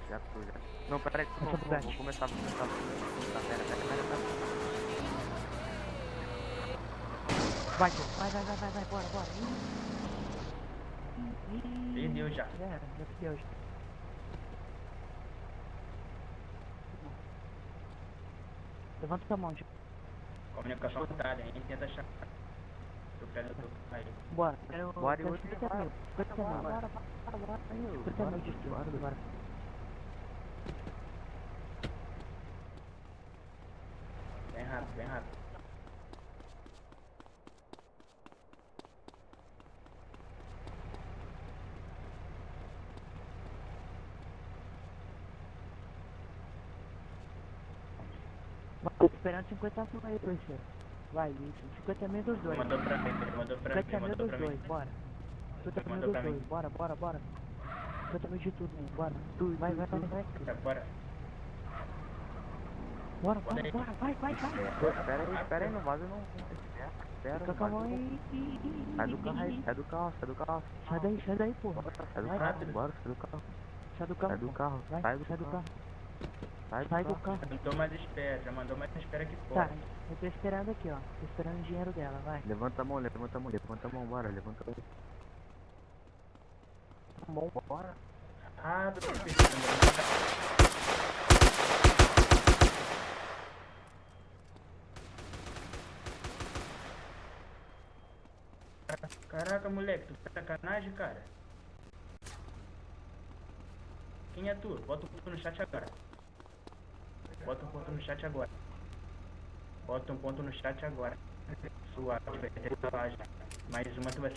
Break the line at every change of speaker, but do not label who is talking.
Já tô, já. Não, pera aí, vou começar. Pera.
Vai, bora.
Perdeu já.
Já perdeu. Levanta tua mão, João.
Comunicação cortada, a gente tenta achar o predador aí.
Bora.
Bora,
Eu 50 mil. 50 mil.
Bora.
50 mil de tudo. Bora.
Bem rápido.
Tô esperando 50 mil aí, parceiro. Vai, isso. 50 mil dos dois.
Mandou pra mim,
50 mil dos dois, bora. 50 mil
Mandou
dos
pra mim.
dois, bora. 50 mil de tudo, hein, bora. Vai.
Tá, bora.
Bora, vai.
Espera aí, não vaza não. Espera,
Fica com a mão aí.
Sai do carro.
Sai daí, porra.
Sai do
Vai,
carro, bora, sai do carro.
Sai do carro.
Sai do
pô.
carro,
Vai,
sai do
sai do
carro.
carro. Sai do carro.
Já mandou mais espera aqui
Tá,
fora.
eu tô esperando aqui, ó. Tô esperando o dinheiro dela, vai.
Levanta a mão, bora, levanta a mão, bora.
Ah, tô pensando. Caraca, moleque, tu tá sacanagem, cara. Quem é tu? Bota um ponto no chat agora. Suave, vai ter tatuagem. Mais uma tu vai